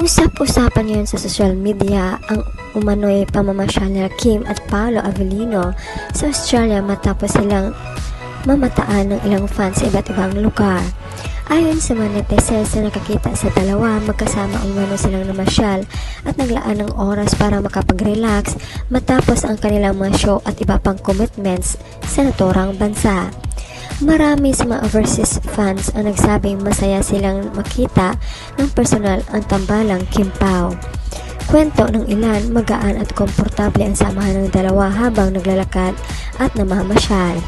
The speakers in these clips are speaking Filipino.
Usap-usapan ngayon sa social media ang umano'y pamamasyal nila Kim at Paolo Avellino sa Australia matapos silang mamataan ng ilang fans sa iba't ibang lugar. Ayon sa mga netizens na nakakita sa dalawa, magkasama umano silang namasyal at naglaan ng oras para makapag-relax matapos ang kanilang mga show at iba pang commitments sa naturang bansa. Marami sa mga overseas fans ang nagsabing masaya silang makita ng personal ang tambalang Kim Pao. Kwento ng ilan, magaan at komportable ang samahan ng dalawa habang naglalakad at namamasyal.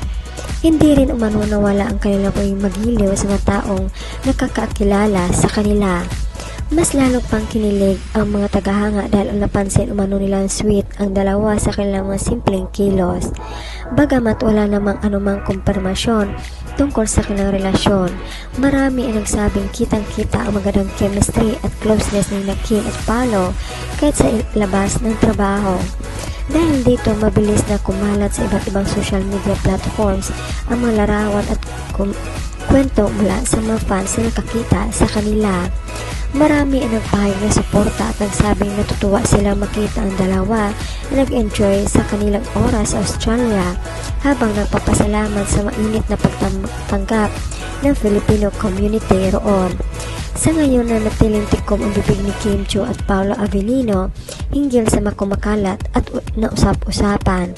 Hindi rin umano nawala ang kanilang magiliw sa mga taong nakakakilala sa kanila. Mas lalo pang kinilig ang mga tagahanga dahil ang napansin umano nilang sweet ang dalawa sa kanilang mga simpleng kilos. Bagamat wala namang anumang kumpirmasyon tungkol sa kanilang relasyon, marami ang nagsabing kitang-kita ang magandang chemistry at closeness ng Kim at Paolo kahit sa labas ng trabaho. Dahil dito, mabilis na kumalat sa iba't ibang social media platforms ang mga larawan at kwento mula sa mga fans na nakakita sa kanila. Marami ang nagpahayag ng suporta at nagsabing natutuwa silang makita ang dalawa na nag-enjoy sa kanilang oras sa Australia habang nagpapasalamat sa mainit na pagtanggap ng Filipino community roon. Sa ngayon na natiling tikom ang bibig ni Kim Chiu at Paolo Avellino hinggil sa makumakalat at nausap-usapan.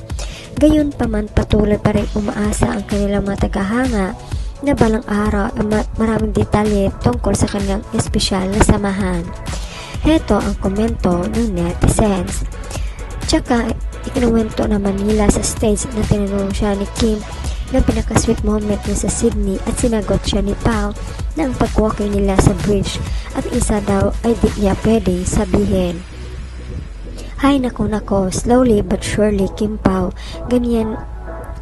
Gayon pa man, patuloy pa rin umaasa ang kanilang mga tagahanga na balang araw ay maraming detalye tungkol sa kanilang espesyal na samahan. Heto ang komento ng netizens. Tsaka ikinuwento naman nila sa stage na tinanong siya ni Kim ng pinaka-sweet moment niya sa Sydney at sinagot siya ni Pao na ang pag-walking nila sa bridge at isa daw ay di niya pwede sabihin. Hay nako, slowly but surely Kim Pao, ganyan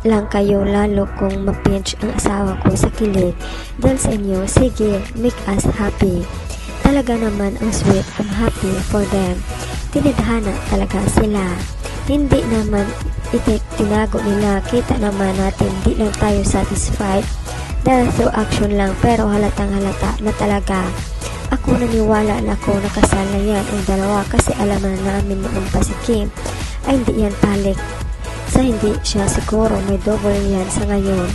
lang kayo lalo kung mapinch ang asawa ko sa kilig dahil sa inyo, sige, make us happy. Talaga naman ang sweet, I'm happy for them. Tinadhana talaga sila. Hindi naman tinago nila, kita naman natin di lang tayo satisfied dahil through action lang pero halatang halata na talaga. Ako naniwala na ako nakasal na yan ang dalawa kasi alam na namin noon pa si Kim ay hindi yan talik. Sa hindi siya siguro may double yan sa ngayon.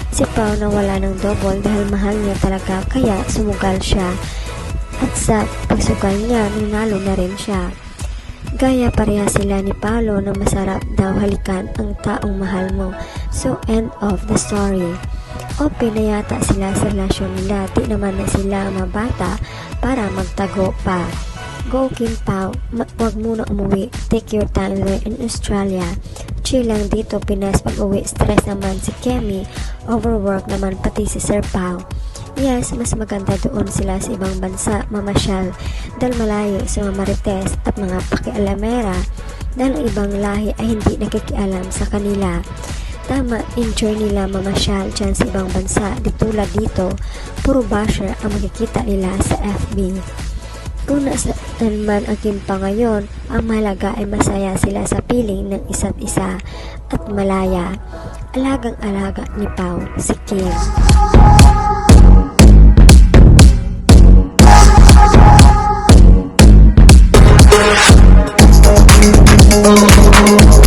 Si Pao na wala ng double dahil mahal niya talaga kaya sumugal siya. At sa pagsugal niya, nanalo na rin siya. Gaya pareha sila ni Paolo na masarap daw halikan ang taong mahal mo. So end of the story. Open na yata sila sa relasyon nila. Di naman na sila mabata para magtago pa. Go Kim Pao, wag muna umuwi. Take your time there in Australia. Chill lang dito Pinas pag uwi. Stress naman si Kemi. Overwork naman pati si Sir Pao. Yes, mas maganda doon sila sa ibang bansa mamasyal dahil malayo sa mga marites at mga pakialamera dahil ang ibang lahi ay hindi nakikialam sa kanila. Tama, enjoy nila mamasyal dyan sa ibang bansa. Di tulad dito, puro basher ang makikita nila sa FB. Kung nasaan man ang Kim pa ngayon, ang mahalaga ay masaya sila sa piling ng isa't isa at malaya. Alagang-alaga ni Pao si Kim. Oh,